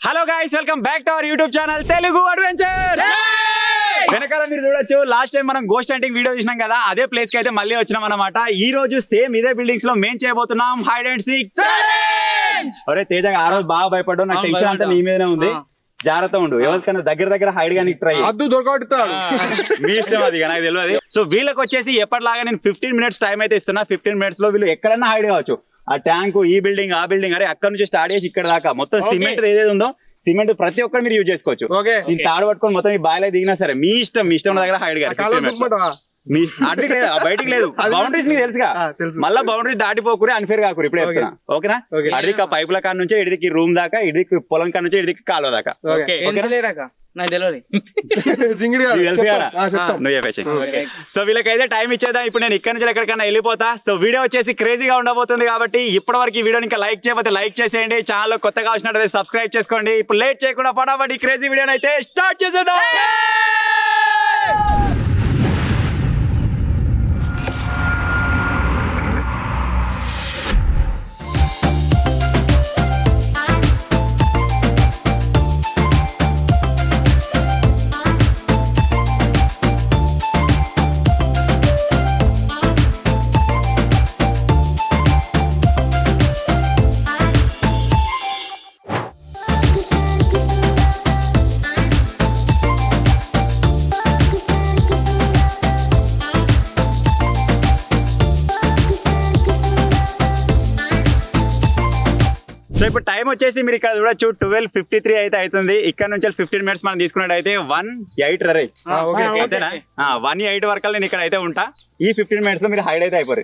Hello guys, welcome back to our YouTube channel Telugu adventure. వెనకాల మీరు చూడొచ్చు, లాస్ట్ టైం మనం గోస్ట్ హంటింగ్ వీడియో చూసినాం కదా, అదే ప్లేస్ కి అయితే మళ్ళీ వచ్చినాం అన్నమాట. ఈ రోజు సేమ్ ఇదే బిల్డింగ్స్ లో మేము చేయబోతున్నాం హైడ్ అండ్ సీక్ ఛాలెంజ్. ఒరే తేజ, ఆ రోజు బాగా భయపడ్డావు, నాకు టెన్షన్ అంతా నీ మీదనే ఉంది. జాగ్రత్త ఉండు, ఎవరికైనా దగ్గర హైడ్ గానీ ట్రై దొరకబెడతాడు, మీ ఇష్టం అది, నాకు తెలియదు. సో వీళ్ళకి వచ్చేసి ఎప్పటిలాగా నేను 15 minutes టైం అయితే ఇస్తున్నా. 15 minutes లో వీళ్ళు ఎక్కడన్నా హైడ్ కావచ్చు. ఆ ట్యాంక్, ఈ బిల్డింగ్, ఆ బిల్డింగ్, అరే అక్కడ నుంచి స్టార్ట్ చేసి ఇక్కడ దాకా మొత్తం సిమెంట్ ఏదైతే ఉందో, సిమెంట్ ప్రతి ఒక్కరు మీరు యూజ్ చేసుకోవచ్చు. నేను తాడు పట్టుకొని మొత్తం ఈ బాయిలో దిగినా సరే మీ ఇష్టం దగ్గర హైడ్ గారు మీ అడ్డికి లేదు, బయటికి లేదు. బౌండరీస్ మీకు తెలుసుగా, మళ్ళీ బౌండరీస్ దాటిపోకూరి, అన్ఫేర్ కాకూరి. ఇప్పుడు చెప్తున్నా, ఓకేనా? అడికి ఆ పైపుల కాడ నుంచి ఇడికి రూమ్ దాకా, ఇడికి పొలం కాడ నుంచి ఇడికి కాలువ దాకా. సో వీళ్ళకైతే టైం ఇచ్చేద్దాం. ఇప్పుడు నేను ఇక్కడ నుంచి ఎక్కడికైనా వెళ్ళిపోతా. సో వీడియో వచ్చేసి క్రేజీగా ఉండబోతుంది కాబట్టి ఇప్పటి వరకు ఈ వీడియోని ఇంకా లైక్ చేయకపోతే లైక్ చేసేయండి. ఛానల్ కొత్తగా వచ్చినట్టు సబ్స్క్రైబ్ చేసుకోండి. ఇప్పుడు లేట్ చేయకుండా ఫటాఫట్ ఈ క్రేజీ వీడియోని అయితే స్టార్ట్ చేసేద్దాం. సో ఇప్పుడు టైం వచ్చేసి మీరు ఇక్కడ చూడొచ్చు 12:53 అయితే అవుతుంది. ఇక్కడ నుంచి 15 minutes మనం తీసుకున్నట్టు అయితే 1:08 రరే, ఓకేనా? 1:08 వరకు నేను ఇక్కడ అయితే ఉంటా. ఈ 15 minutes లో మీరు హైడ్ అయితే అయిపోరు.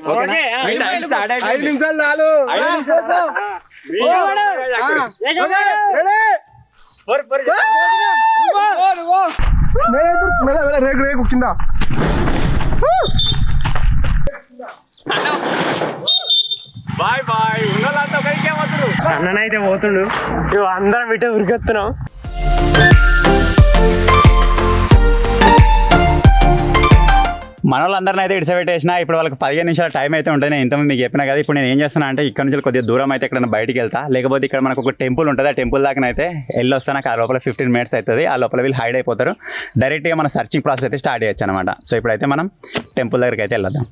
Bye bye. ఉన్నోళ్ళంతా ఒకరికే పోతున్నారు. అన్ననైతే పోతుండు, అందరం ఇటే ఉరికొస్తున్నాం. మన వాళ్ళందరినీ అయితే ఇడిసబెట్టేసిన. ఇప్పుడు వాళ్ళకి 15 నిమిషాల టైం అయితే ఉంటుంది. నేను ఇంతమంది మీకు చెప్పినా కదా. ఇప్పుడు నేను ఏం చేస్తున్నా అంటే, ఇక్కడ నుంచి కొద్దిగా దూరం అయితే ఎక్కడైనా బయటికి వెళ్తా, లేకపోతే ఇక్కడ మనకు ఒక టెంపుల్ ఉంటుంది. ఆ టెంపుల్ దాకా అయితే వెళ్ళి వస్తాను. నాకు ఆ లోపల 15 minutes అవుతుంది. ఆ లోపల వీళ్ళు హైడ్ అయిపోతారు. డైరెక్ట్గా మన సర్చింగ్ ప్రాసెస్ అయితే స్టార్ట్ చేయొచ్చు అనమాట. సో ఇప్పుడైతే మనం టెంపుల్ దగ్గరికి అయితే వెళ్దాం.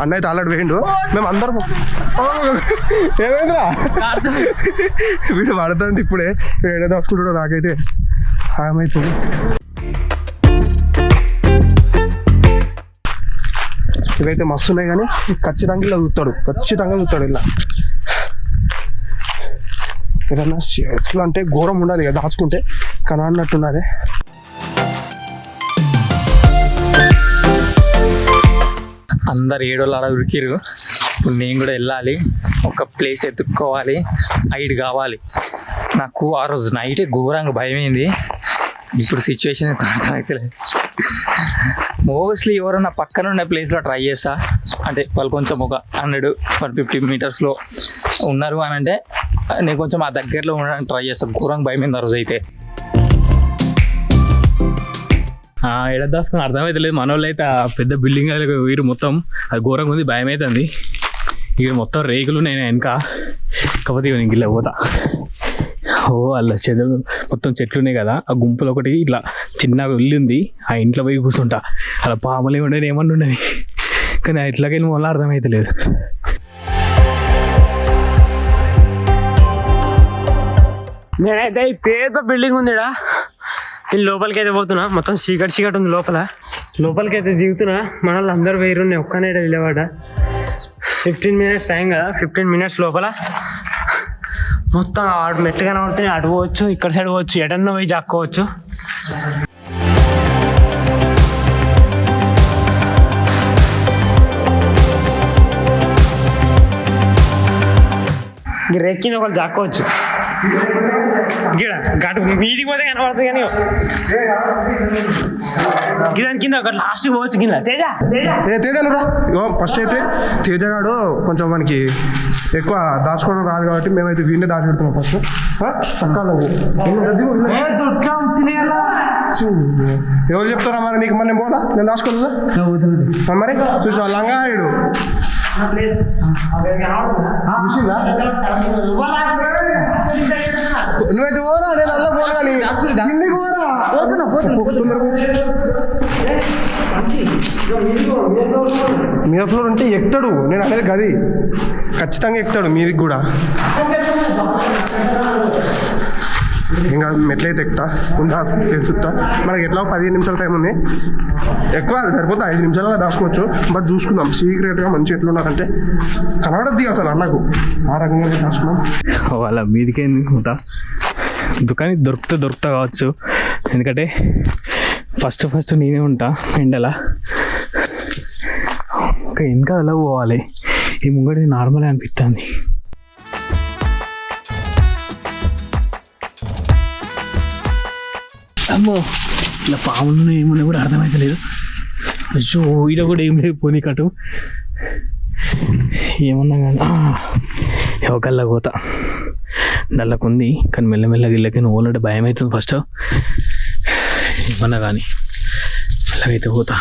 అన్న అయితే ఆల్రెడీ వేయండు. మేము అందరం ఏమైందిరా వీడు పడుతుంది ఇప్పుడే. ఏదో దాచుకుంటాడో నాకైతే ఏమవుతుంది. ఇవైతే మస్తు ఉన్నాయి కానీ ఖచ్చితంగా ఇలా చూస్తాడు ఇలా. ఏదన్నా ఎట్లా అంటే ఘోరం ఉండాలి కదా దాచుకుంటే, కానీ అన్నట్టున్నది. అందరు ఏడోళ్ళు అలా ఉరికిరు. ఇప్పుడు నేను కూడా వెళ్ళాలి, ఒక ప్లేస్ ఎత్తుక్కోవాలి, హైడ్ కావాలి. నాకు ఆ రోజు నైటే ఘోరంగా భయమైంది. ఇప్పుడు సిచ్యువేషన్ అయితే లేదు. మోస్ట్లీ ఎవరన్నా పక్కన ఉండే ప్లేస్లో ట్రై చేస్తా. అంటే వాళ్ళు కొంచెం ఒక 100-150 meters ఉన్నారు అని అంటే నేను కొంచెం ఆ దగ్గరలో ఉండడానికి ట్రై చేస్తాను. ఘోరంగా భయమైంది ఆ రోజు అయితే. ఎడ దాసుకొని అర్థమైతే లేదు. మన వాళ్ళు అయితే ఆ పెద్ద బిల్డింగ్ వీరు మొత్తం అది ఘోరంగా ఉంది, భయం అవుతుంది. ఇక మొత్తం రేకులు నేను వెనక, కాకపోతే ఇక నేను గిల్ల పోతా. అలా మొత్తం చెట్లు ఉన్నాయి కదా, ఆ గుంపులో ఒకటి ఇట్లా చిన్నగా ఇల్లు ఉంది. ఆ ఇంట్లో పోయి కూర్చుంటా. అలా పాములు ఉండేది, ఏమన్నా ఉండేది, కానీ ఇట్లాగైనా వల్ల అర్థమైతే లేదు. నేనైతే ఈ పేద బిల్డింగ్ ఉందిడా, నేను లోపలికి అయితే పోతున్నా. మొత్తం చీకటి ఉంది లోపలికి అయితే దిగుతున్నా. మన వాళ్ళు అందరూ వేరున్నాయి, ఒక్కనే వెళ్ళేవాడ. 15 minutes టైం కదా, 15 minutes లోపల మొత్తం ఆడు మెట్లు కనబడుతున్నాయి. అటు పోవచ్చు, ఇక్కడ సైడ్ పోవచ్చు, ఎడన్నా పోయి జాక్కోవచ్చు. రెక్కింది ఒకళ్ళు జాక్కోవచ్చు. గటు మీదికి పోతే కనబడుతుంది, కానీ గిదాని కింద ఒక లాస్ట్ పోవచ్చు. కింద తేజనురా ఫస్ట్ అయితే తేజగాడు కొంచెం మనకి ఎక్కువ దాచుకోవడం రాదు కాబట్టి మేమైతే వీళ్ళే దాచి పెడుతున్నాం ఫస్ట్. ఎవరు చెప్తారా మరి నీకు? మరి నేను పోలా, నేను దాచుకోలేదా మరి? చూసా లంగాయుడు నువ్వైతే పోరా, నేను అలా పోరా కానీ కిందికి పోరా. మీద ఫ్లోర్ ఉంటే ఎక్కుతాడు, నేను అనేది గది ఖచ్చితంగా ఎక్కుతాడు మీదికి కూడా. ఇంకా మెట్లయితే ఎక్కుతా ఉందా ఎక్కుతా. మనకి ఎట్లా 15 నిమిషాల టైం ఉంది, ఎక్కువ సరిపోతే 5 నిమిషాలలో దాచుకోవచ్చు. బట్ చూసుకుందాం సీక్రెట్గా మంచి ఎట్లున్నారంటే కనబడద్ది అసలు అన్నకు, ఆ రకంగా దాచుకున్నాం. వాళ్ళ మీదికేంది పోతా దుకాణం దొరుకుతా కావచ్చు, ఎందుకంటే ఫస్ట్ నేనే ఉంటా ఎండలా. ఇంకా అలా పోవాలి, ఈ ముంగడి నార్మల్ అనిపిస్తుంది. అమ్మో ఇలా పాములు ఏమన్నా కూడా అర్థమవుతలేదు. అయ్యో ఈడ కూడా ఏం లేదు పోనీ కటు ఏమన్నా కానీ ఎవకల్లా పోతా నల్లకుంది. కానీ మెల్లమెల్లగా ఇళ్ళకి ఓలంటే భయం అవుతుంది ఫస్ట్. ఏమన్నా కానీ అలాగైతే పోతా.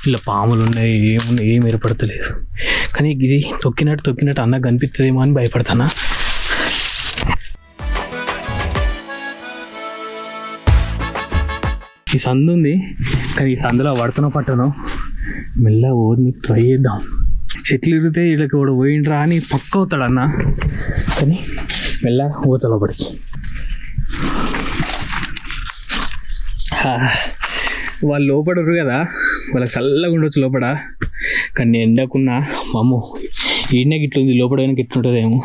ఇలా పాములు ఉన్నాయి, ఏమున్నాయి ఏం ఏర్పడతలేదు. కానీ ఇది తొక్కినట్టు అన్నకు కనిపిస్తుందేమో అని భయపడతానా. ఈ సందు ఉంది, కానీ ఈ సందులో పడుతున్న పట్టను మెల్ల ఓడిని ట్రై చేద్దాం. చెట్లు ఇరిగితే వీళ్ళకి కూడా పోయిండ్రా అని పక్క అవుతాడు అన్న, కానీ మెల్ల పోతా లోపలికి. వాళ్ళు లోపడరు కదా, వాళ్ళకి చల్లగా ఉండొచ్చు లోపల. కానీ ఎండకున్నా అమ్మో ఈయన గిట్లుంది, లోపల కనుక ఇట్లుంటుందేమో.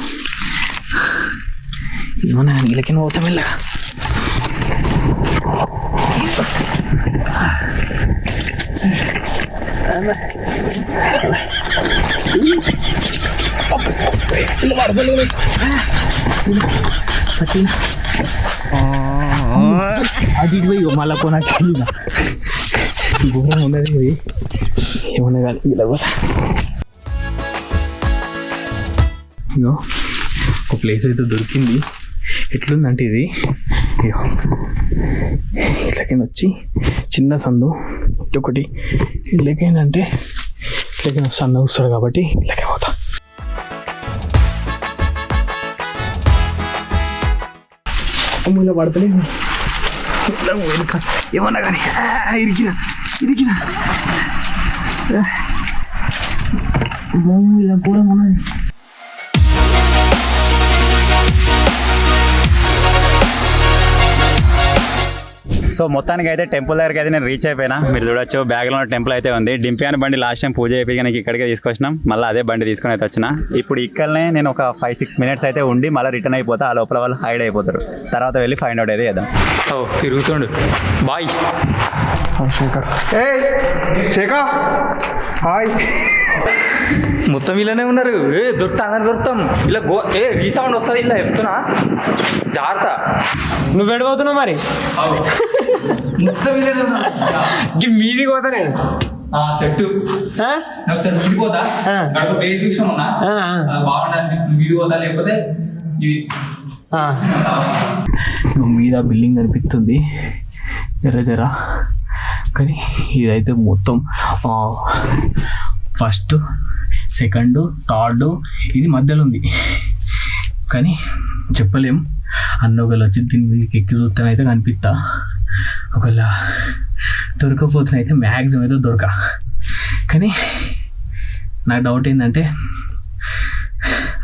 ఏమన్నా వీళ్ళకి పోతాం మెల్లగా. అది పోయి మళ్ళా కొనకి ఘోరం ఉన్నది ఇది. ఏమన్నా కానీ ఇలా ఇగో ఒక ప్లేస్ అయితే దొరికింది. ఎట్లుందంటే ఇది ఇగో ఇట్లకైనా వచ్చి చిన్న సందు ఒకటి ఇట్లకైందంటే ఇట్లకైనా సన్న వస్తాడు కాబట్టి ఇట్లకే పోతా. అమ్మలో పడతలేదు ఏమన్నా కానీ ఇరికిన ఇలా కూడా ఉన్నది. సో మొత్తానికి అయితే టెంపుల్ దగ్గరికి అయితే నేను రీచ్ అయిపోయినా. మీరు చూడొచ్చు బ్యాగ్లో ఉన్న టెంపుల్ అయితే ఉంది. డింపి అని బండి లాస్ట్ టైం పూజ అయిపోయి నాకు ఇక్కడికే తీసుకొచ్చినాం. మళ్ళీ అదే బండి తీసుకొని అయితే వచ్చిన. ఇప్పుడు ఇక్కడనే నేను ఒక 5-6 మినిట్స్ అయితే ఉండి మళ్ళీ రిటర్న్ అయిపోతా. ఆ లోపల వాళ్ళు హైడ్ అయిపోతారు, తర్వాత వెళ్ళి ఫైండ్ అవుట్ అయితే చేద్దాం. తిరుగుతుండు బాయ్ శేఖర్. శేఖర్ హాయ్. మొత్తం ఇలానే ఉన్నారు. దొరుకుతాం ఇలా రీసౌండ్ వస్తుంది ఇలా చెప్తున్నా జాగ్రత్త. నువ్వు వెళ్ళిపోతున్నావు మరి మొత్తం మీదికి పోతా నేను సెట్ ఒకసారి మీది పోతా గడప పేరు ఫిక్షన్ ఉన్నా బాగుంటుంది. మీది పోతా లేకపోతే ఇది మీద బిల్డింగ్ కనిపిస్తుంది జర కానీ ఇదైతే మొత్తం ఫస్ట్ సెకండ్ థర్డ్ ఇది మధ్యలో ఉంది. కానీ చెప్పలేం, అన్న ఒకవేళ వచ్చి దీని మీదకి ఎక్కి చూస్తాను అయితే కనిపిస్తా. ఒకవేళ దొరకపోతున్నా అయితే మ్యాక్సిమం అయితే దొరక. కానీ నాకు డౌట్ ఏంటంటే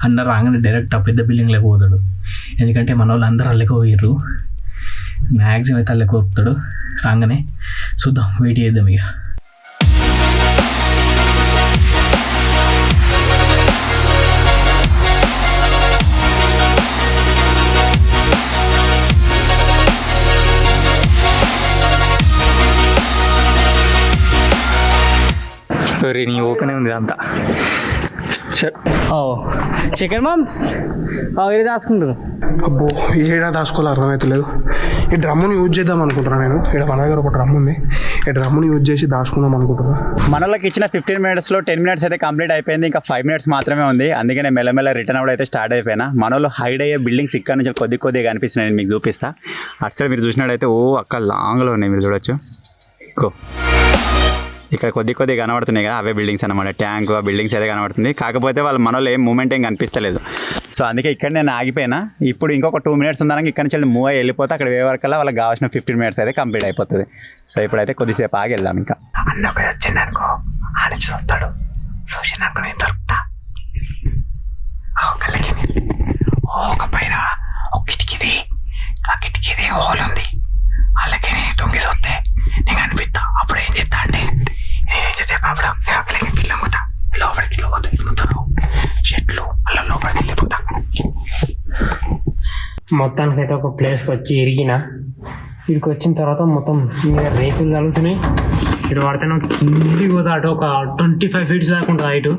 అన్న రాగానే డైరెక్ట్ ఆ పెద్ద బిల్డింగ్లోకి పోతాడు. ఎందుకంటే మన వాళ్ళు అందరూ అల్లెకి పోయారు. మ్యాక్సిమం అయితే అల్లెకి పోతాడు రాగానే. చూద్దాం, వెయిట్ చేద్దాం ఇక. నీ ఓపెనే ఉంది అంతా. చికెన్ మామ్స్ ఇది దాచుకుంటారు. అబ్బో ఏడా దాచుకోవాలి అర్థమవుతలేదు. ఈ డ్రమ్ముని యూజ్ చేద్దాం అనుకుంటున్నాను నేను. ఇక్కడ మన దగ్గర ఒక డ్రమ్ ఉంది, ఈ డ్రమ్ముని యూజ్ చేసి దాచుకుందాం అనుకుంటున్నాను. మనలోకి ఇచ్చిన 15 మినిట్స్లో 10 మినిట్స్ అయితే కంప్లీట్ అయిపోయింది. ఇంకా 5 మినిట్స్ మాత్రమే ఉంది. అందుకే నేను మెల్లమెల్ల రిటర్న్ అవుట్ అయితే స్టార్ట్ అయిపోయినా. మనలో హైడ్ అయ్యే బిల్డింగ్స్ ఇక్కడ నుంచి కొద్దిగా కనిపిస్తున్నాయి. నేను మీకు చూపిస్తా. అటు సైడ్ మీరు చూసినట్టయితే అక్కడ లాంగ్లో ఉన్నాయి, మీరు చూడొచ్చు. ఇక్కడ కొద్ది కనబడుతున్నాయి కదా, అవే బిల్డింగ్స్ అనమాట. ట్యాంక్ ఆ బిల్డింగ్స్ అయితే కనబడుతుంది. కాకపోతే వాళ్ళు మనలో ఏం మూమెంట్ ఏం కనిపిస్తలేదు. సో అందుకే ఇక్కడ నేను ఆగిపోయినా. ఇప్పుడు ఇంకొక 2 minutes ఉందానికి ఇక్కడ నుంచి మూవ్ అయ్యి వెళ్ళిపోతే అక్కడ వే వరకల్లా వాళ్ళకి కావాల్సిన 15 minutes అయితే కంప్లీట్ అయిపోతుంది. సో ఇప్పుడైతే కొద్దిసేపు ఆగి వెళ్దాం. ఇంకా అన్న ఒక వచ్చింది అనుకో, ఆడ చూస్తాడు, చూసినాక నేను దొరుకుతా. కళ్ళకి ఒక పైన ఒక కిటికీది, ఆ కిటికీది హోల్ ఉంది, వాళ్ళకి తొంగి చూస్తే నేను కనిపిస్తా. అప్పుడు ఏం చేస్తా అంటే నేనేం చేస్తే అప్పుడు వెళ్ళిపోతా, లోపలికి వెళ్ళిపోతాను, చెట్లు అలా లోపలికి వెళ్ళిపోతా. మొత్తానికి అయితే ఒక ప్లేస్కి వచ్చి ఇరిగిన. ఇక్కడికి వచ్చిన తర్వాత మొత్తం మీద రేకులు కలుగుతున్నాయి. ఇటు పడితేనే కిందికి పోతే అటు ఒక 25 feet దాకా ఉంటుంది హైట్.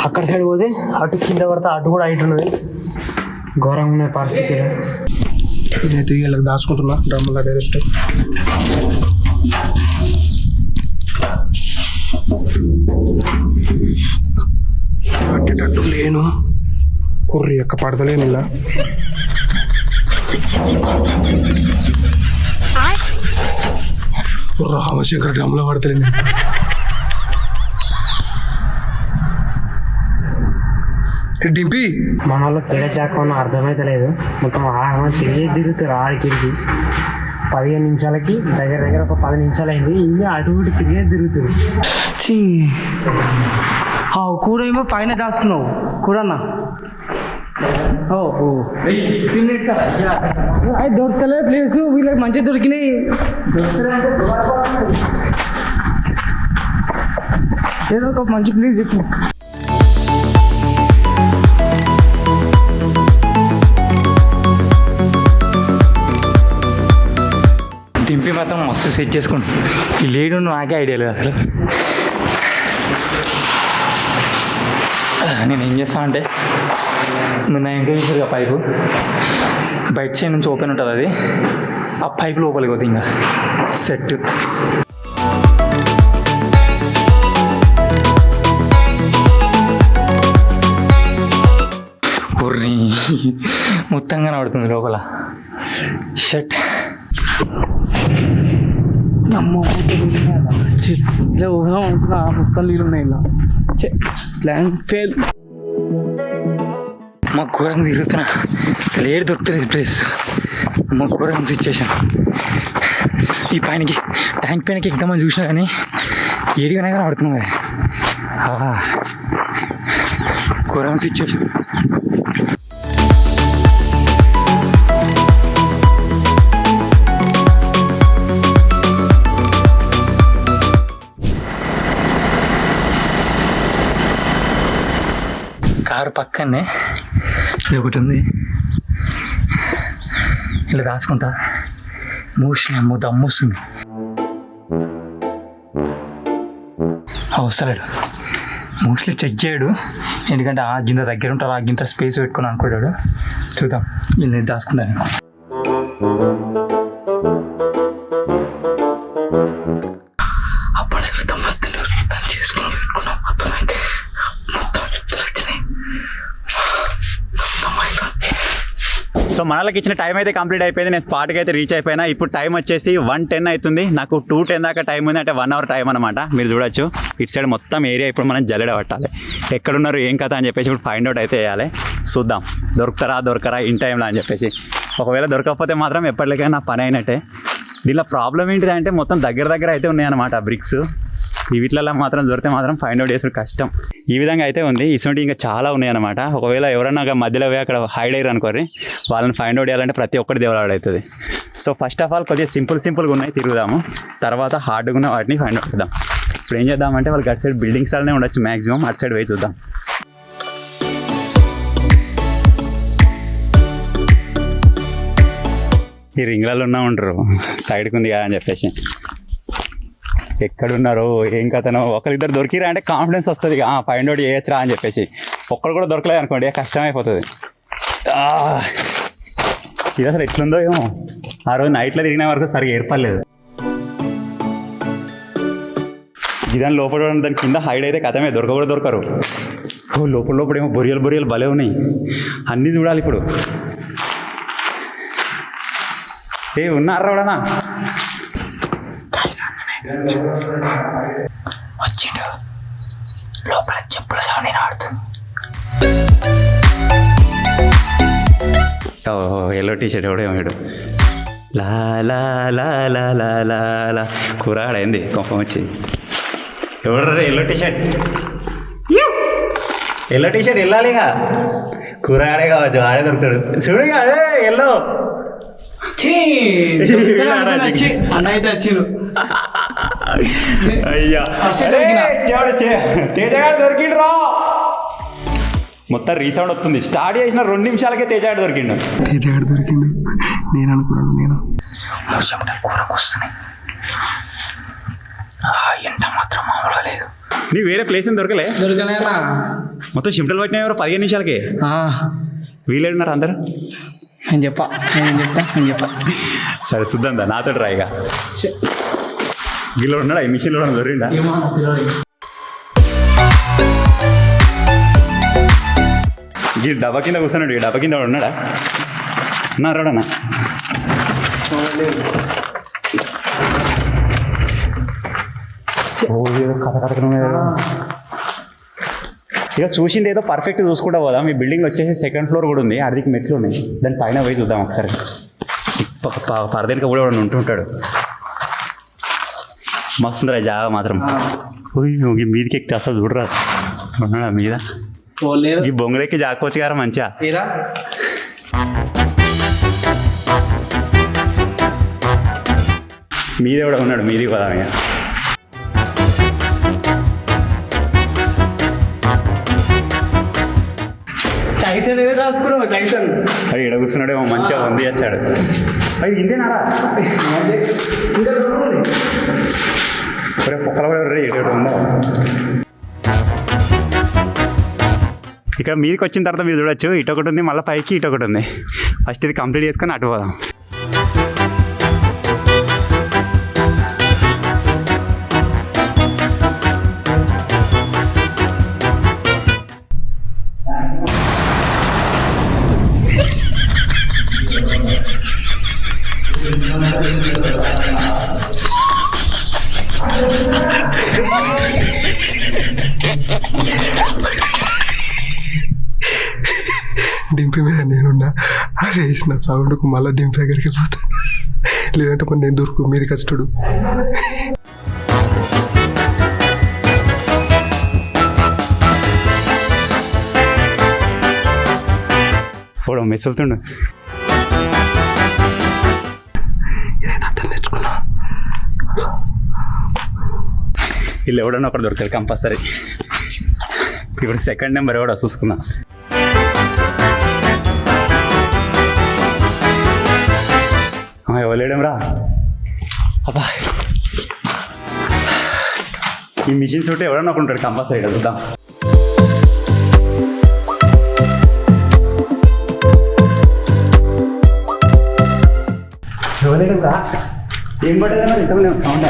అక్కడ సైడ్ పోతే అటు కింద పడితే అటు కూడా హైట్ ఉన్నది. ఘోరంగా ఉన్నాయి పరిస్థితులు. నేనైతే వీళ్ళకి దాచుకుంటున్నా డ్రమ్ముల డైరెక్ట్. పట్టేటట్టు లేను, కుర్రి యొక్క పడతలేను ఇలా. రామశేఖర్ డ్రమ్లో పడతలేను. డింపి మన వాళ్ళు పేడ చాకమని అర్థమైతే లేదు. మొత్తం తిరుగుతారు ఆడికి 15 నిమిషాలకి దగ్గర ఒక 10 నిమిషాలు అయింది. ఇంకా అటు ఇటు తిరుగుతారు. కూడా ఏమో పైన దాచుకున్నావు కూడన్నా. అది దొరకలే ప్లేస్, వీళ్ళకి మంచిగా దొరికినాయి. ఏదో ఒక మంచి ప్లేస్ చెప్పు. దింపి మాత్రం మస్తు సెట్ చేసుకుంటాం. ఈ లేడు నాకే ఐడియా లేదు అసలు. నేను ఏం చేస్తాను అంటే, మీరు నా ఇంట్లో చూసారు పైపు బయట సైడ్ నుంచి ఓపెన్ ఉంటుంది, అది ఆ పైపు లోపలికి పోతుంది. ఇంకా సెట్ ఉర్రి మొత్తంగా నడుతుంది లోపల. షట్ ఇలా ఊహం అనుకున్నా, మొత్తం నీళ్ళు ఉన్నాయి ఇలా. Plan fail. మా ఘోరంగా తిరుగుతున్నా, అసలు ఏడు దొరుకుతుంది ప్లేస్. మా ఘోరంగా సిచ్యువేషన్. ఈ పైనకి ట్యాంక్ పైనకి ఎగ్దామని చూసినా కానీ ఏడిగానే కానీ ఆడుతున్నాం. ఘోరంగా సిచ్యువేషన్. కారు పక్కనే ఇది ఒకటి ఉంది, ఇలా దాచుకుంటా. మోషన్ అమ్మో దమ్ము వస్తుంది. వస్తలేడు, మోస్ట్లీ చెక్ చేయడు. ఎందుకంటే ఆ గింత దగ్గర ఉంటారు, ఆ గింత స్పేస్ పెట్టుకుని అనుకుంటాడు. చూద్దాం, వీళ్ళని దాచుకుంటాను. అప్పుడు సరే తమ్మత్తులు తను చేసుకుని పెట్టుకున్నాం. మొత్తం అయితే మొత్తం వచ్చినాయి. సో మనకి ఇచ్చిన టైం అయితే కంప్లీట్ అయిపోయింది. నేను స్పాట్కి అయితే రీచ్ అయిపోయినా. ఇప్పుడు టైం వచ్చేసి 1:10 అవుతుంది. నాకు 2:10 దాకా టైం ఉంది, అంటే 1 hour టైం అనమాట. మీరు చూడొచ్చు ఇటు సైడ్ మొత్తం ఏరియా ఇప్పుడు మనం జల్లెడ పట్టాలి. ఎక్కడున్నారు ఏం కథ అని చెప్పేసి ఇప్పుడు ఫైండ్ అవుట్ అయితే వేయాలి. చూద్దాం దొరకరా ఇన్ టైంలో అని చెప్పేసి. ఒకవేళ దొరకకపోతే మాత్రం ఎప్పటికైనా నా పని అయినట్టే. దీనిలో ప్రాబ్లం ఏంటిదంటే మొత్తం దగ్గర అయితే ఉన్నాయన్నమాట బ్రిక్స్. వీటిలలో మాత్రం దొరికితే మాత్రం ఫైండ్ అవుట్ చేసుడు కష్టం. ఈ విధంగా అయితే ఉంది. ఇటువంటి ఇంకా చాలా ఉన్నాయన్నమాట. ఒకవేళ ఎవరన్నా మధ్యలో పోయి అక్కడ హైడ్ అయ్యారు అనుకోరి, వాళ్ళని ఫైండ్ అవుట్ చేయాలంటే ప్రతి ఒక్కటి దేవులాడు అవుతుంది. సో ఫస్ట్ ఆఫ్ ఆల్ కొద్దిగా సింపుల్గా ఉన్నాయి, తిరుగుదాము. తర్వాత హార్డ్గా ఉన్న వాటిని ఫైండ్ అవుట్ చేద్దాం. ఇప్పుడు ఏం చేద్దామంటే వాళ్ళకి అటు సైడ్ బిల్డింగ్స్ అలానే ఉండొచ్చు మ్యాక్సిమం. అటు సైడ్ పోయి చూద్దాం. ఈ రింగ్లలో ఉన్నా ఉంటారు, సైడ్కి ఉంది కదా అని చెప్పేసి. ఎక్కడున్నారు ఏం కథనో ఒకరిద్దరు దొరికిరా అంటే కాన్ఫిడెన్స్ వస్తుంది, ఫైండ్ అవుట్ చేయొచ్చురా అని చెప్పేసి. ఒక్కడు కూడా దొరకలేదు అనుకోండి, కష్టమైపోతుంది. ఇది అసలు ఎట్లుందో ఏమో. ఆ రోజు నైట్లో తిరిగిన వరకు సరిగా ఏర్పడలేదు. దాని లోపల దాని కింద హైడ్ అయితే కథమే, దొరకరు. లోపల ఏమో బొరియలు భలే ఉన్నాయి. అన్నీ చూడాలి ఇప్పుడు. ఉన్నారా కూడా వచ్చిండు లోపల చెప్పుల సౌండ్ ఆడుతుంది. ఎల్లో టీ షర్ట్ ఎవడో ఏమాడు లా లా లా లా లా లా లా కూరాడైంది కోపం వచ్చి ఎవడ ఎల్లో టీ షర్ట్ వెళ్ళాలిగా కూరాడే కావచ్చు ఆడే దొరుకుతాడు చూడుగా అదే ఎల్లో అన్న అయితే వచ్చిండు. అయ్యా తేజగాడు దొరికిండు రా మొత్తం రీసౌండ్ వస్తుంది స్టార్ట్ చేసిన 2 నిమిషాలకే తేజగాడు దొరికిండు నేను అనుకున్నాను నేను కూరకు వస్తున్నాయి. ఎండ మాత్రం మామూలుగా లేదు. నీ వేరే ప్లేస్ ఏం దొరకలే దొరకలేనా మొత్తం షిమ్టలు పట్టినా ఎవరు 15 నిమిషాలకే వీలేడున్నారు అందరు నేను చెప్పా. సరే చూద్దాం దా నాతో రాయిగా గిల్లో ఉన్నాడా ఈ మిషన్లో దొరిండా ఈ డబ్బా కింద కూర్చున్నాడు ఈ డబ్బా కింద ఉన్నాడా రాడన్నా ఇక చూసింది ఏదో పర్ఫెక్ట్ చూసుకుంటా పోదాం. మీ బిల్డింగ్ వచ్చేసి 2nd ఫ్లోర్ కూడా ఉంది, అడికి మెట్లు ఉన్నాయి, దాని పైన పోయి చూద్దాం ఒకసారి. పరదేనికి కూడా ఉంటుంటాడు. మస్తుందిరా జాగా మాత్రం. మీదకి ఎక్కితే అసలు చూడరా ఉన్నాడా మీద ఈ బొంగరెక్కి జాకోవచ్చు గారా మంచిగా. మీదే కూడా ఉన్నాడు, మీది కదా అది ఎడ కూర్చున్నాడేమో మంచిగా ఉంది వచ్చాడు. అది ఇంతేనారా పొక్కల కూడా ఎటు ఉందా. ఇక్కడ మీదకి వచ్చిన తర్వాత మీరు చూడొచ్చు, ఇటు ఒకటి ఉంది, మళ్ళీ పైకి ఇటు ఒకటి ఉంది. ఫస్ట్ ఇది కంప్లీట్ చేసుకొని అటు పోదాం. డింపి మీద నేనున్నా, అది వేసిన సౌండ్కు మళ్ళీ డింపి దగ్గరికి పోతాను, లేదంటే మరి నేను దొరుకు మీది కష్టడు. పోవడం మెసులుతుండు. తెచ్చుకున్నా వీళ్ళు ఎవడన్నా ఒకటి దొరుకుతారు కంపల్సరీ. ఇప్పుడు 2nd నెంబర్ ఎవడో చూసుకున్నా. ఎవలేడం రా అబ్బా. ఈ మిషన్స్ ఉంటే ఎవడన్నా ఒక ఉంటాడు కంపల్సరీ. చూద్దాం. ఎవలేడం రా ఏం పట్టేదా ఇంత సౌండ్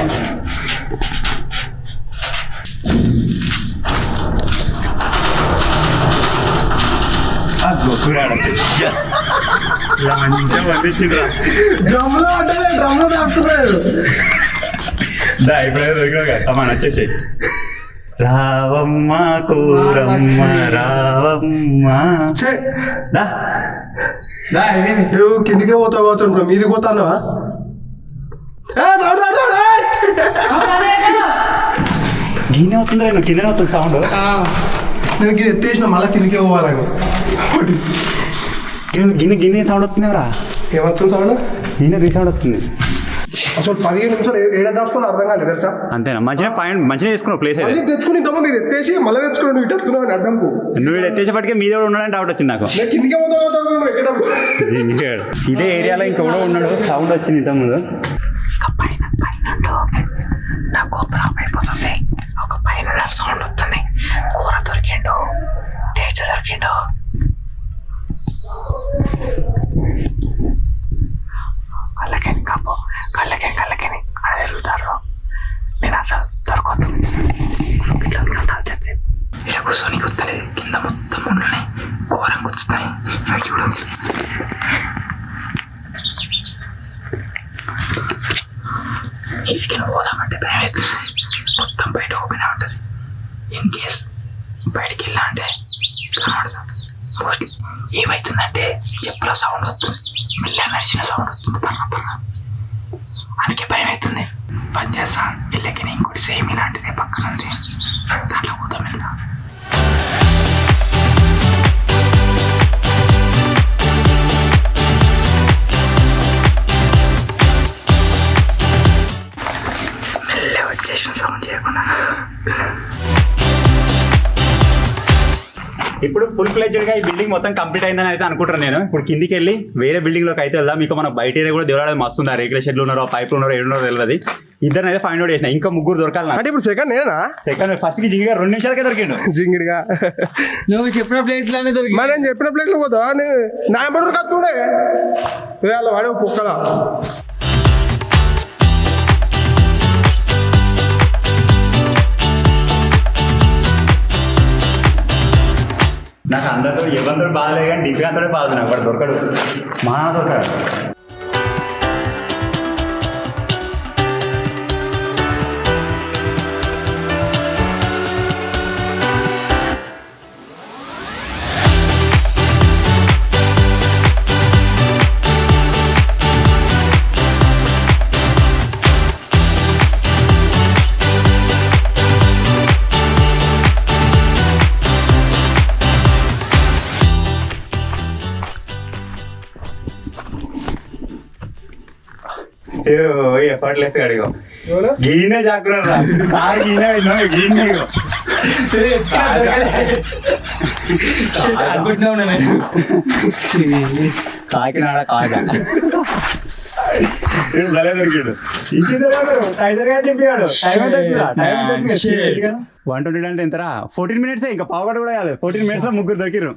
ఇలా మంచిగా పంపించిండ్రా. డ్రమ్లో దాచుకున్నాడు. ఇప్పుడే దొరికినా కదా అమ్మా వచ్చేసి రావమ్మ కూరమ్మ రావమ్మ. నువ్వు కిందికే పోతావు, మీదికి పోతాను. గిన్నె అవుతుంది నేను కిందనే అవుతుంది సౌండ్. నేను ఎత్తేసిన మళ్ళీ కిందికే పోవాలని. గిన్నె సౌండ్ వస్తుంది ఎవరా ఏమవుతుంది సౌండ్? గిన్నె రీసౌండ్ వస్తుంది. అసలు 15 నిమిషాలు ఏడ దాచుకొని అర్థం కాలేదు తెలుసా. అంతేనా? మంచిగా పాయింట్ మంచిగా తీసుకున్నావు ప్లేస్ అయితే. తెచ్చుకుని ఇంతమంది ఇది ఎత్తేసి మళ్ళీ తెచ్చుకుని నువ్వు ఇటు వస్తున్నావు అని అర్థంకు. నువ్వు ఇక్కడ ఎత్తేసేపటికే మీద కూడా ఉన్నాడని డౌట్ వచ్చింది నాకు. నేను కిందికే పోతాను. ఇదే ఏరియాలో ఇంకెవడో ఉన్నాడు, సౌండ్ వచ్చింది ఇంతకుముందు. నాకు ప్రాబ్లం అయిపోతుంది. ఒక పైన సౌండ్ వస్తుంది. కూర దొరికిండు, తేజ దొరికిండు. కళ్ళకని కాపు కళ్ళకని అక్కడ తిరుగుతారు. నేను అసలు దొరకదు. ఇలా కూర్చొని గుర్తలేదు. కింద మొత్తం ఉన్నాయి, ఘోరంగా వచ్చుతాయి. అవి చూడవచ్చు. ఇంటికి పోదామంటే భయం ఇన్ కేస్ బయటికి వెళ్ళా అంటే కనబడదు. ఏమవుతుందంటే చెప్పుల సౌండ్ వస్తుంది, మెల్ల నడిచిన సౌండ్ వస్తుంది, అందుకే భయం అవుతుంది. పని చేస్తా ఇళ్ళకి ఇంకోటి సేమ్ ఇలాంటిదే పక్కన ఉంది, దాంట్లో పోతాం వెళ్తా. మెల్ల వచ్చేసిన సౌండ్ చేయకుండా. ఇప్పుడు ఫుల్ ఫ్లెడ్జ్డ్ గా ఈ బిల్డింగ్ మొత్తం కంప్లీట్ అయిందని అయితే అనుకుంటాను నేను. ఇప్పుడు కిందికి వెళ్ళి వేరే బిల్డింగ్ లోకి అయితే వెళ్దాం. మీకు మన బయట ఏరియా కూడా దేవుడు మస్తు ఉంది. రేకుల షెడ్లు ఉన్నారో, పైపులు ఉన్నారో, ఏడున్నారో తెలియదు. ఇద్దరు అయితే ఫైండ్ అవుట్ చేసిన, ఇంకా ముగ్గురు దొరకాలి. అంటే ఇప్పుడు సెకండ్ నేనా? సెకండ్ ఫస్ట్ కి జింగిగా 2 నిమిషాలకే దొరికిండు. జింగిడిగా నువ్వు చెప్పిన ప్లేస్ లోనే దొరికి. మరి నేను చెప్పిన ప్లేస్ లో పోతా నా బడురు కత్తుడే వాళ్ళ వాడే కుక్కల. నాకు అందరితో ఎవరితో బాధలేదు, కానీ డిగ్రీ అంతా బాధ. నాకు వాడు దొరకడు, మా దొరకడు. ఎఫర్ట్లెస్ అడిగో గీనే జాగ్రత్త కాకినాడ కాగా దొరికాడు. 120 అంటే ఎంతరా? 14 minutes. ఇంకా పావుగడ కూడా కాదు, 14 minutes లో ముగ్గురు దొరికిరు.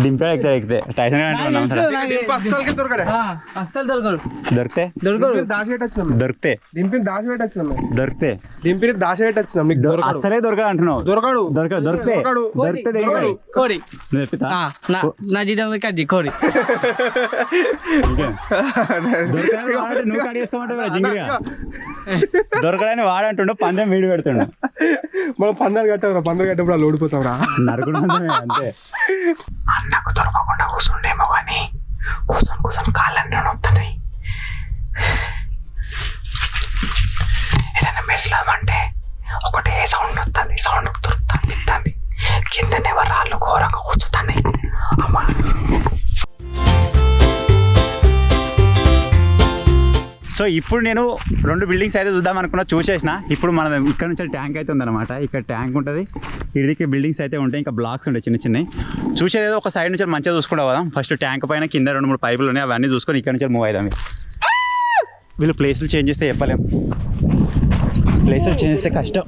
డింపే ఎక్కితే టైసన్ అస్సలు దొరకడు. దొరికితే దాచిపెట్టచ్చు దొరికితే దింపిని దాచిపెట్టచ్చు దొరికితే దింపిని దాచిపెట్టచ్చు నీకు దొరకడు. అసలే దొరకదు అంటున్నావు. దొరకడు దొరికితే కోడి నా జీతం అది కోడి. నువ్వు కడిగేసుకోమంటావు జింగిగా. దొరకడానికి వాడంటుండు, పందెం వీడు పెడుతుండు. మనం పందాలు కట్టావురా, పందాలు కట్టేప్పుడు వాళ్ళు ఓడిపోతావురా. నరుకుడు అంతే. అన్నకు దొరకకుండా కూర్చుండేమో కానీ కూర్చొని కాళ్ళన్నీ నొప్పుతున్నాయి. ఏదైనా మెస్లామంటే ఒకటే సౌండ్ వస్తుంది, సౌండ్ దొరుకుతుంది. కిందనే రాళ్ళు ఘోరంగా కూర్చుతున్నాయి. అమ్మా సో ఇప్పుడు నేను 2 బిల్డింగ్స్ అయితే చూద్దాం అనుకున్నా, చూసేసిన. ఇప్పుడు మనం ఇక్కడ నుంచి ట్యాంక్ అయితే ఉందన్నమాట. ఇక్కడ ట్యాంక్ ఉంటుంది, ఇడికి బిల్డింగ్స్ అయితే ఉంటాయి, ఇంకా బ్లాక్స్ ఉంటాయి చిన్న చిన్నవి. చూసేది ఒక సైడ్ నుంచి మంచిగా చూసుకుంటా పోదాం. ఫస్ట్ ట్యాంక్ పైన కింద 2-3 పైపులు ఉన్నాయి, అవన్నీ చూసుకొని ఇక్కడ నుంచి మూవ్ అవుదాం. వీళ్ళు ప్లేసులు చేంజ్ చేస్తే చెప్పలేం, ప్లేసులు చేంజ్ చేస్తే కష్టం.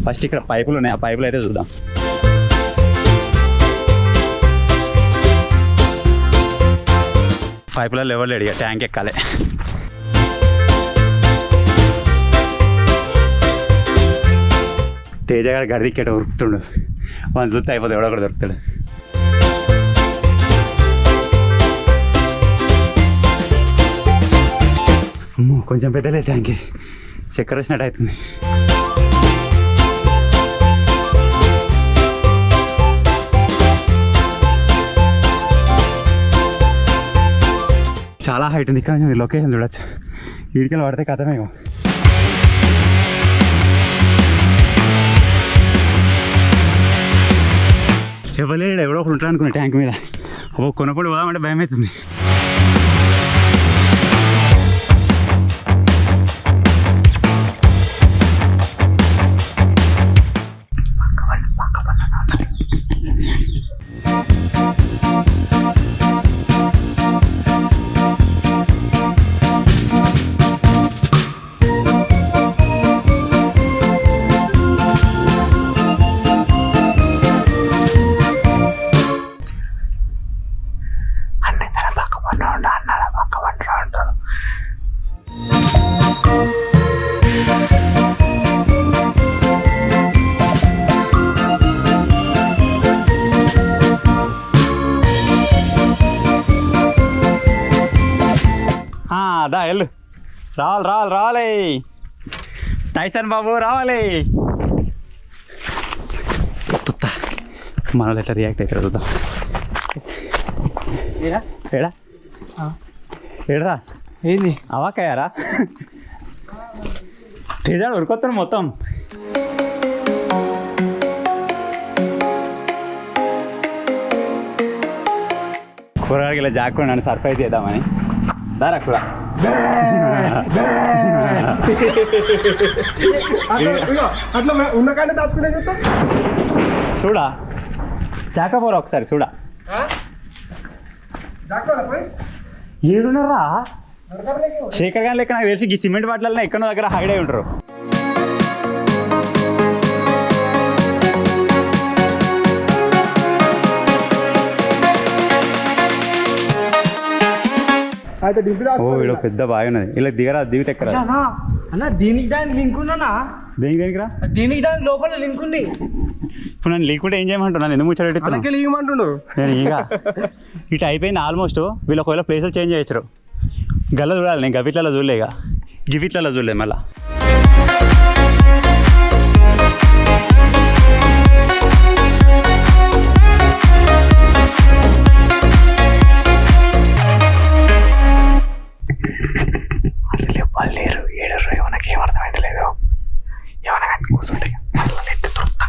ఫస్ట్ ఇక్కడ పైపులు ఉన్నాయి, ఆ పైపులు అయితే చూద్దాం. పైపులలో ఎవరు లేడు, ఇక ట్యాంక్ ఎక్కాలి. తేజ గారు గడిదిక్కేట ఉరుకుతుండు, మన చూస్తే అయిపోతుంది, ఎవడో ఒకటి దొరుకుతాడు. కొంచెం పెద్దలే ట్యాంక్, చక్కెర వచ్చినట్టు అవుతుంది. చాలా హైట్ ఉంది, ఇక్కడ మీరు లొకేషన్ చూడొచ్చు. వీడికెళ్ళి పడితే కథమేమో. ఎవరు ఎవడో ఒకటి ఉంటారు అనుకున్నా ట్యాంక్ మీద. కొనపడి పోదామంటే భయం అవుతుంది. దా వెళ్ళు. రావాలి టైసన్ బాబు రావాలి. మనలో ఎట్లా రియాక్ట్ అవుతారు చూద్దాం. ఏడా ఏంది అవాకయ్యారా తేజాడు ఉరికొత్తాను మొత్తం. కూరగాయలకి ఇలా జాగ్రత్త నన్ను సర్ప్రైజ్ చేద్దామని. దారా కూడా అట్లా ఉన్నకానే దాచుకునే చెప్తా. చూడా చాకపోరా ఒకసారి చూడా. ఏడున్నారా శేఖర్ గారి లెక్క నాకు తెలిసి ఈ సిమెంట్ బాటిల్లో ఎక్కడో దగ్గర హైడ్ అయి ఉంటారు. ఓ వీడు పెద్ద బాగా ఉన్నది. ఇలా దిగరా దిగితే ఎక్కరా అన్న దీనికి దానికి లింక్ ఉన్నానా? దేనికి రా దీనికి దానికి లోపల లింక్ ఉంది. ఇప్పుడు నన్ను లీకుంటే ఏం చేయమంటున్నాను? ఎందుకు ముచ్చట లీగమంటుండు నేను ఇక ఇటు అయిపోయింది ఆల్మోస్ట్. వీళ్ళు ఒకవేళ ప్లేసెస్ చేంజ్ చేయొచ్చు. గల్ల చూడాలి, నేను గవిట్లలో చూడలే, ఇక గివిట్లలో చూడలేదు మళ్ళా. అసలు ఎవ్వరు లేరు, ఏడరు, ఎవరికి ఏం అర్థమైతలేదు. ఏమన్నా కానీ కూర్చుంటాయి దొరుకుతా,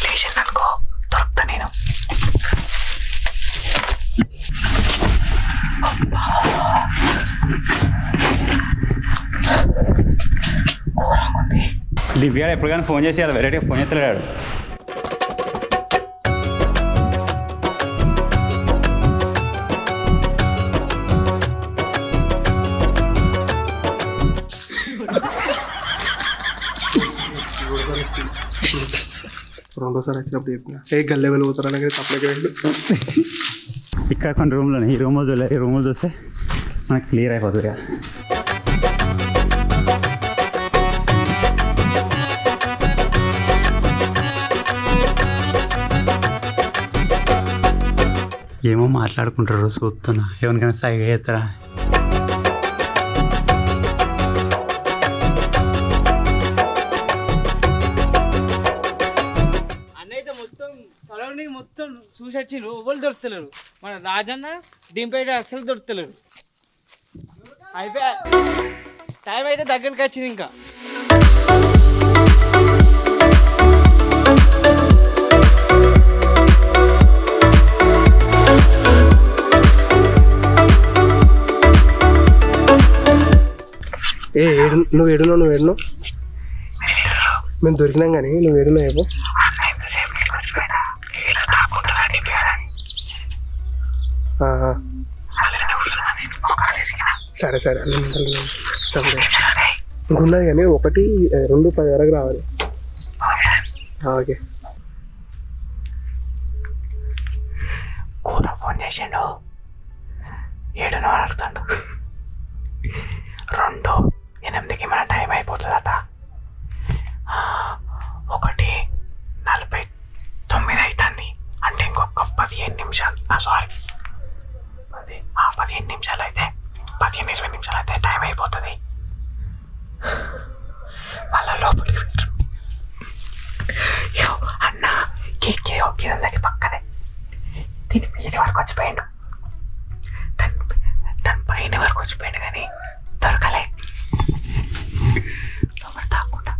లేచిందనుకో దొరుకుతా నేను. దివ్య ఎప్పుడు కానీ ఫోన్ చేసి వెరైటీగా ఫోన్ చేస్తలేడు. రెండోసారి వచ్చినప్పుడు చెప్పిన ఏ గల్లె వెళ్ళిపోతారని కానీ తప్పలేక వెళ్ళు. ఇక్కడ కొన్ని రూమ్లోనే, ఈ రూమ్ చూడలే, ఈ రూములు చూస్తే మనకు క్లియర్ అయిపోతుంది. ఏమో మాట్లాడుకుంటారు చూస్తున్నా, ఎవరికైనా సైగా చేస్తారా? అన్నైతే మొత్తం సరౌండింగ్ మొత్తం చూసి వచ్చిండు, ఎవరు దొరుకుతలేరు. మన రాజన్న దీనిపైన అస్సలు దొరుకుతలేరు. అయిపోయా టైం అయితే దగ్గరికి వచ్చింది. ఇంకా నువ్వు ఏడున్నావు మేము దొరికినాం కానీ నువ్వు ఏడున్నావు ఏమో. సరే సరే సరే ఇంకున్నది కానీ 1-2-10 వరకు రావాలి. ఓకే. కూర ఫోన్ చేసిండు, 7 అడుగుతాడు. 2:08కి మన టైం అయిపోతుందట. 1:49 అవుతుంది అంటే ఇంకొక 15 నిమిషాలు. సారీ 15 నిమిషాలు అయితే 15-20 నిమిషాలు అయితే టైం అయిపోతుంది. మళ్ళా లోపలికి అన్న కేక్ కిందకి పక్కనే దీని మీద వరకు వచ్చిపోయాడు, దాని పైన వరకు వచ్చిపోయాడు కానీ దొరకలే. లోపల తాకుండా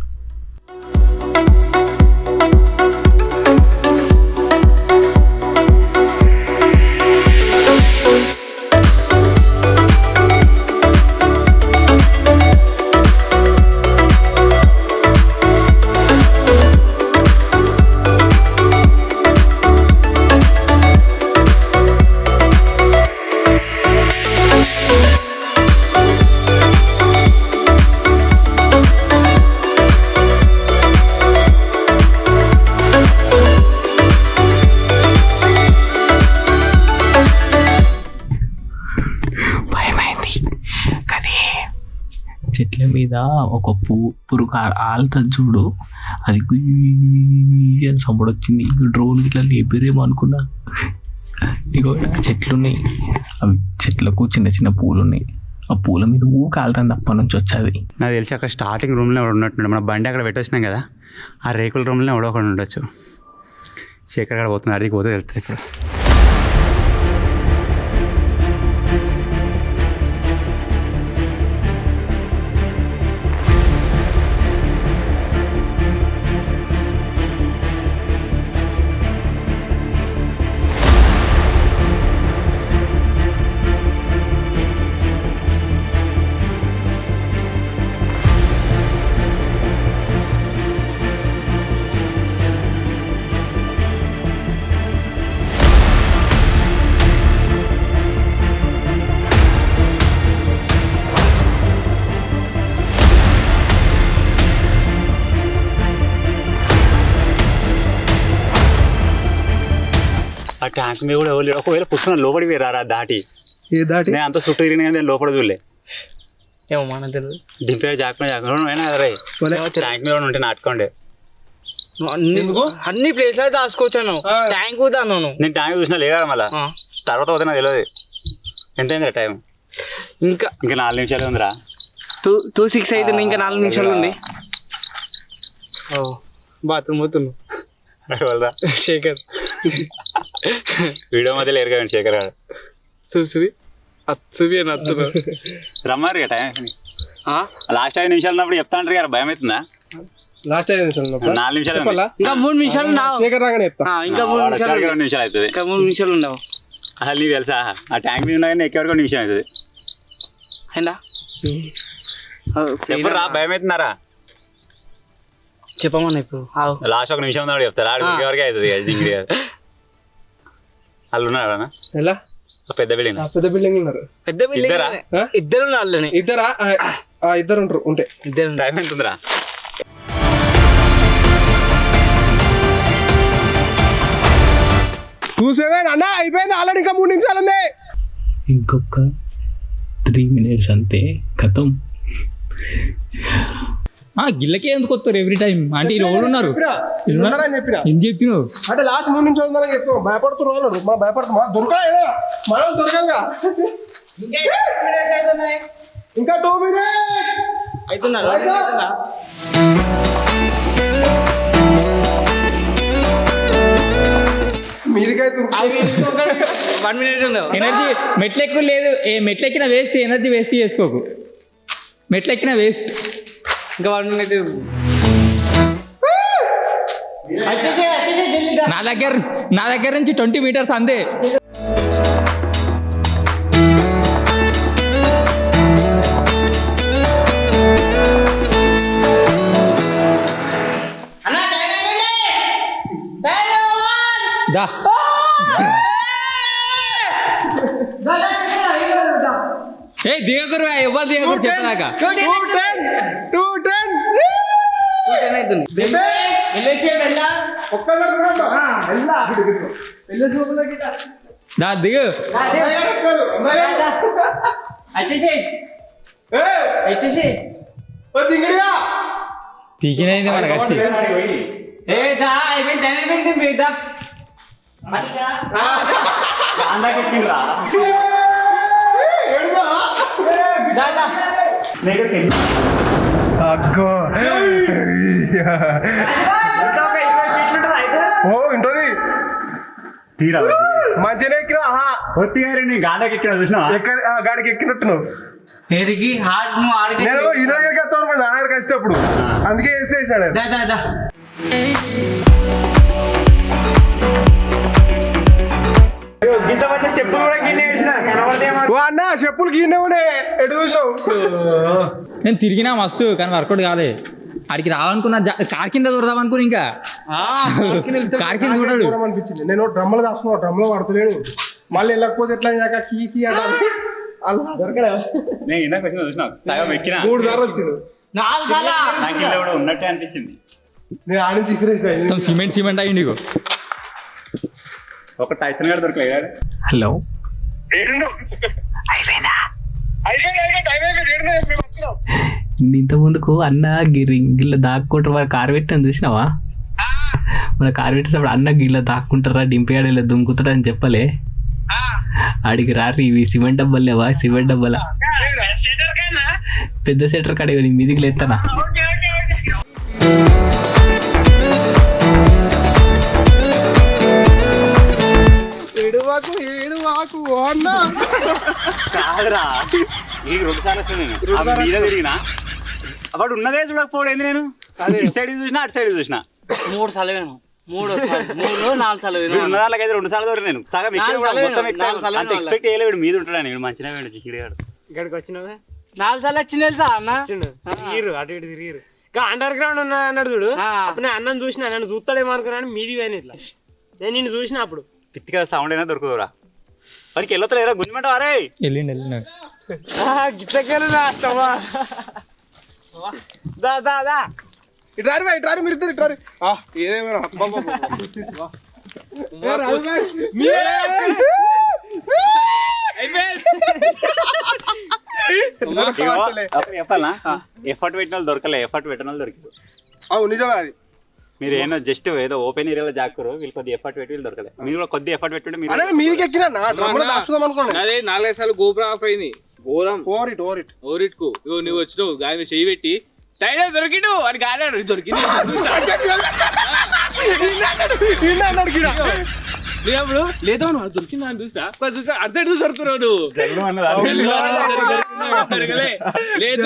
చెట్ల మీద ఒక పురుగు ఆలుతుంది చూడు, అది అని సపోర్ట్ వచ్చింది. డ్రోన్ ఇట్లా లేపేరేమో అనుకున్నా. ఇగో చెట్లు ఉన్నాయి, అవి చెట్లకు చిన్న చిన్న పూలు ఉన్నాయి. ఆ పూల మీద కాలుతుంది అప్పటి నుంచి వచ్చేది. నాకు తెలిసి అక్కడ స్టార్టింగ్ రూమ్లో ఉన్నట్టున్నాడు. మన బండి అక్కడ పెట్టొచ్చినాం కదా, ఆ రేకుల రూమ్లో ఎవడో ఒకటి ఉండొచ్చు. శేఖర్ అక్కడ పోతుంది, అడిగి పోతే వెళ్తుంది ఇప్పుడు. ఆ ట్యాంక్ మీద కూడా ఎవరు ఒకవేళ పుష్పం లోపలికి రారా దాటి ఏ దాటి నేను అంత చుట్టూ తిరిగిన కానీ లోపల చూడలే. ఏమో మన తెలియదు. దింపే జాగ్రత్త రే ట్యాంక్ మీద ఉంటే నాటుకోండి. అన్ని ప్లేస్లో దాచుకోవచ్చాను. ట్యాంక్ కూడా అన్నాను నేను ట్యాంక్ చూసినా లేదా మళ్ళీ తర్వాత పోతే నాకు తెలియదు. ఎంత అయిందిరా టైం? ఇంకా 4 నిమిషాలు ఉందిరా. 2:06 అయితే ఇంకా 4 నిమిషాలు ఉంది. బాత్రూమ్ పోతున్నావు శేఖర్. వీడియో మధ్యలో ఎరగా శేఖర్ గారు చూసి అచ్చువి అని అత్తున్నారు. రమ్మారు టైం లాస్ట్ 5 నిమిషాలు ఉన్నప్పుడు చెప్తా అంటారు కదా, భయం అవుతుందా? లాస్ట్ 5 నిమిషాలు 4 నిమిషాలు ఇంకా 3 నిమిషాలు ఉన్నావు. శేఖర్ రాగానే చెప్తా. ఇంకా 3 నిమిషాలు 2 నిమిషాలు అవుతుంది. ఇంకా 3 నిమిషాలు ఉండవు. అసలు నీకు తెలుసా ఆ ట్యాంక్ మీద ఉన్నా కానీ ఎక్కే వరకు 1 నిమిషం అవుతుంది. అయిందా ఎప్పుడు రా, భయం అవుతున్నారా? చెప్పమన్నా ఇప్పుడు లాస్ట్ 1 నిమిషం ఉన్నాడు చెప్తారు. ఆడు వరకే అవుతుంది దింగిడి వాళ్ళు ఉన్నారా? ఎలా పెద్ద బిల్డింగ్ పెద్ద బిల్డింగ్ ఉన్నారు. పెద్ద బిల్డింగ్ ఇద్దరు వాళ్ళని ఇద్దరా? ఇద్దరు ఉంటారు. ఉంటే ఇద్దరు. టైం ఎంత ఉందిరా? అన్న అయిపోయింది ఆల్రెడీ. ఇంకా 3 నిమిషాలు ఉంది. ఇంకొక 3 minutes అంతే కథం. గిల్లకే ఎందుకు వస్తారు ఎవ్రీ టైం? అంటే ఈ రోజు ఉన్నారు ఏం చెప్పినావు అంటే లాస్ట్ 3 నిమిషాలు ఉందని చెప్తాం. భయపడుతున్నారు మా భయపడుతున్నా దొరకదా మనం దొరకంగా. ఇంకా 2 minutes అవుతున్నారు. మీదికైతే 1 minute ఉన్నావు. ఎనర్జీ మెట్లు ఎక్కువ లేదు. మెట్లెక్కిన వేస్ట్, ఎనర్జీ వేస్ట్ చేసుకోకు. మెట్లెక్కిన వేస్ట్. ఇంకా 1 minute. నా దగ్గర నుంచి 20 meters అంతే. దా దిగకురు, ఎవరు దిగకురు చెప్పదాక. 2:10 దా దిగు. పీకినైంది మనకు వచ్చి. అగ్గో ఓ ఇంటది తీరా మంచిగా ఎక్కినా. ఒత్తిగారి నీ గాడికి ఎక్కిన చూసినా గాడికి ఎక్కినట్టున్నావు. ఏడికి నువ్వు ఆడికి నేను ఈ దగ్గరికి వస్తాను నా దగ్గరికి వచ్చేటప్పుడు, అందుకే వేసేసాడు. అన్న చెప్పులు గిన్నె ఎటు చూసావు? నేను తిరిగినా మస్తు కానీ వర్కౌట్ కాలే. ఆడికి రావాలనుకున్నా కార్ కింద దూరదాం అనుకుని ఇంకా కార్ కింద చూడాడు అనిపించింది. నేను డ్రమ్లో దాచుకున్నా, డ్రమ్లో పడతలేడు. మళ్ళీ వెళ్ళకపోతే ఎట్లా కీ అంటారు. నేను ఇందాక వచ్చిన చూసినా సగం ఎక్కినా 3 సార్లు వచ్చిండు. నాకు ఇలా కూడా ఉన్నట్టే అనిపించింది. నేను ఆడి తీసుకురేసాను. సిమెంట్ అయ్యింది. ఒక టైసన్ గారు దొరకలేదు. హలో ఇంత ముందుకు అన్న గిల్ల దాక్కుంటారు. మన కారు పెట్టాను చూసినావా? మన కారు పెట్టేటప్పుడు అన్న గిల్ల దాక్కుంటారా డింపేయాడు ఇలా దుంకుతాడు అని చెప్పలే. ఆడికి రారి ఇవి సిమెంట్ డబ్బాలు లేవా? సిమెంట్ డబ్బాలా పెద్ద సెటర్ కాడ మీదికి లేస్తానా ఏడువాకు అన్నా కాదురా నీకు 2 సార్లు వస్తుంది నేను మీద తిరిగినా వాడు ఉన్నదే చూడకపోవడం నేను ఇటు సైడ్ చూసినా అటు సైడ్ చూసినా 3 సార్లు వేను 3 4 సార్లు వేను ఉన్న దానికైతే 2 సార్లు దొరికి నేను సగం నాలుగు సార్లు మొత్తం అంత ఎక్స్పెక్ట్ చేయలే వీడు మీద ఉంటాడు వీడు మంచిగా వీడు చిక్కిడిగాడు ఇక్కడికి వచ్చినావే 4 సార్లు వచ్చింది తెలుసా అన్న తిరిగిరు అటు ఇటు తిరిగిరు ఇంకా అండర్ గ్రౌండ్ ఉన్నా అన్నాడు చూడు అప్పుడు నేను అన్నం చూసిన నన్ను చూస్తాడేమో అనుకున్నాను మీది పోయిన ఇట్లా నేను నిన్ను చూసిన అప్పుడు పిత్తిగా సౌండ్ అయినా దొరుకుతురా వారికి వెళ్ళతలేరా గుంజమంట వారే వెళ్ళిండు గిట్టకెళ్ళు దా దా దా ఇట్రారు మీరు ఇద్దరు ఇట్రారు ఏదేమైనా చెప్పాలా ఎఫర్ట్ పెట్టిన వాళ్ళు దొరకలే ఎఫర్ట్ పెట్టిన వాళ్ళు దొరికింది నిజమే అది మీరు ఏమో జస్ట్ ఏదో ఓపెన్ ఏరియాలో జాక్కరు వీళ్ళు కొద్దిగా ఎఫర్ట్ పెట్టి వీళ్ళు దొరకలేదు మీరు కూడా కొద్దిగా ఎఫర్ట్ పెట్టుంటే మీరు మీదికి ఎక్కినా దాచుదాం అనుకోండి అదే 4-5 సార్లు గోపురం ఆఫ్ అయింది ఘోరం ఓరిట్ ఓరిట్కు ఇగో నువ్వు వచ్చినావు గాయ మీద చెయ్యి పెట్టి టైలర్ దొరికిడు అని గాడాడు దొరికింది లేప్పుడు లేదా దొరికిందా అని చూసా అర్థం దొరుకుతున్నావు నువ్వు లేదు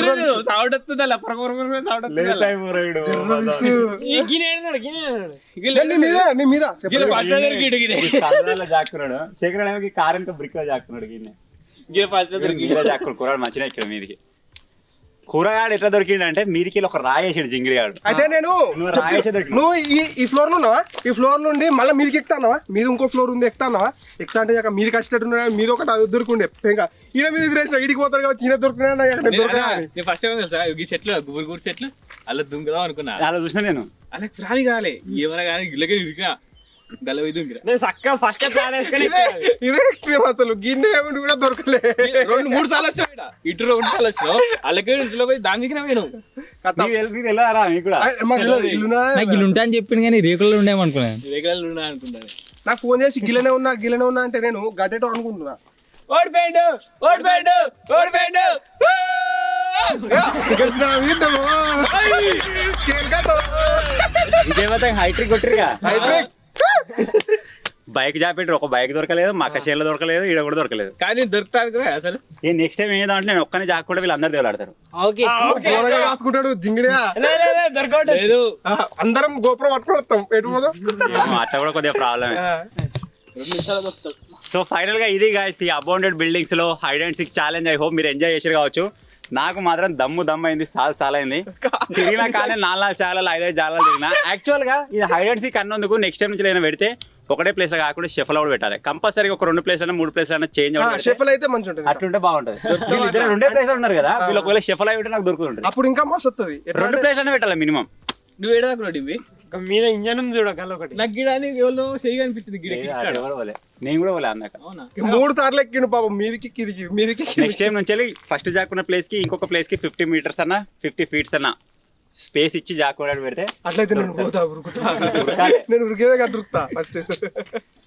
సౌండ్ వస్తుంది అలా సౌండ్ జాక్కున్నాడు శేఖర్ కార్ ఎంత బ్రిక్ లో జాక్కున్నాడు జాక్కుడు కూరగాడు మంచిగా ఇక్కడ మీదికి కూరగాడు ఎట్లా దొరికిండు అంటే మీదికి ఒక రాయేసాడు జింగిడిగాడు అయితే నేను నువ్వు ఈ ఫ్లోర్ లో ఉన్నావా ఈ ఫ్లోర్ నుండి మళ్ళీ మీదికి ఎక్కుతాన్నావా మీద ఇంకో ఫ్లోర్ ఉంది ఎక్కుతాన్నావా ఎక్కుతా అంటే మీదికి వచ్చేటట్టు మీద ఒకటి అది దొరుకుండే ఇంకా ఈయన మీద ఎదురేసిన ఇడికి పోతాడు కాబట్టి ఈయన దొరుకుతున్నా ఫస్ట్ టైం తెలుసా ఈ చెట్లు గుబురు చెట్లు అలా దుంకుదాం అనుకున్నా అలా చూసిన నేను అలా రాని కాలే ఏమైనా కానీ గిల్లకి ఇరికినా గలవి దుంకిరా నేను చక్కగా ఫస్ట్ ప్లాన్ వేసుకొని ఇదే ఎక్స్ట్రీమ్ అసలు గిన్నె ఏమిటి కూడా దొరకలే 2-3 సార్లు వచ్చావు ఇటు 2 సార్లు వచ్చినావు అలాగే ఇంట్లో పోయి దాని దిగినా నేను వెళ్ళారా మీకు కూడా నాకు ఇల్లు ఉంటా అని చెప్పింది కానీ రేకుల్లో ఉండేమనుకున్నాను రేగలు ఉన్నా అనుకుంటాను నాకు ఫోన్ చేసి గిల్లనే ఉన్నా అంటే నేను గడ్డేటో అనుకుంటున్నా ఓడిపోయాడు విజయవంతం హైట్రిక్ కొట్టిరుగా బైక్ జాపెట్టి ఒక బైక్ దొరకలేదు మా అక్క చేనులో దొరకలేదు ఈడ కూడా దొరకలేదు కానీ దొరుకుతాను కదా అసలు నెక్స్ట్ టైం ఏదంటే నేను ఒక్కనే జాక్కుండా వీళ్ళందరూ దేవులాడతారు రాసుకుంటాడు జింగిడిగా దొరకలేదు అందరం గోపురం పట్టుకొని వస్తాం ఎటు పోదాం అట్లా కూడా కొద్దిగా ప్రాబ్లమే సో ఫైనల్ గా ఇది గాయ్స్ ఈ అబౌండెడ్ బిల్డింగ్స్ లో hide and seek challenge I hope మీరు ఎంజాయ్ చేసారు కావచ్చు నాకు మాత్రం దమ్ము అయింది సాల్ అయింది తిరిగినా కానీ 4 జాగాలు 5 జాగాలు తిరిగినా యాక్చువల్ గా ఇది హైడ్ అండ్ సిక్ అన్నందుకు నెక్స్ట్ టైం నుంచి ఏదైనా పెడితే ఒకటే ప్లేస్ లో కాకుండా షెఫల్ కూడా పెట్టాలి కంపల్సరీగా ఒక 2 ప్లేస్ అయినా 3 ప్లేస్ అయినా చేంజ్ అవ్వాలి షెఫల్ అయితే మంచి ఉంటుంది అట్లుంటే బాగుంటుంది 2 ప్లేస్ ఉన్నారు కదా వీళ్ళు ఒకవేళ షెఫల్ అయి నాకు దొరుకుతుంటుంది అప్పుడు ఇంకా మస్తు వస్తుంది 2 ప్లేస్ అయినా పెట్టాలి మినిమం నువ్వు ఏడాకున్నాడు ఇవి మీద ఇంజన్ ఉంది చూడగల ఒకటి నాకు గిడానికి ఎవరో చెయ్యి అనిపించింది నేను కూడా పోలే అన్నాక 3 సార్లు ఎక్కిండు పాపం మీదికి నెక్స్ట్ టైం నుంచి ఫస్ట్ జాక్కున్న ప్లేస్ కి ఇంకొక ప్లేస్ కి 50 మీటర్స్ అన్న 50 ఫీట్స్ అన్న స్పేస్ ఇచ్చి జాక్కోవడానికి పెడితే అట్లయితే నేను ఉరికేదే కట్టురుకుతా ఫస్ట్.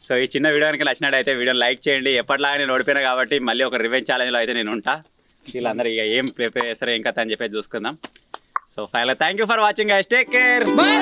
సో ఈ చిన్న వీడియో కనుక నచ్చినట్టయితే వీడియో లైక్ చేయండి. ఎప్పటిలాగా నేను ఓడిపోయినా కాబట్టి మళ్ళీ ఒక రివెంజ్ ఛాలెంజ్లో అయితే నేను ఉంటా. వీళ్ళందరూ ఇక ఏం ప్రిపేర్ చేస్తారో ఏం కథ అని చెప్పేసి చూసుకుందాం. So final thank you for watching guys, take care, by.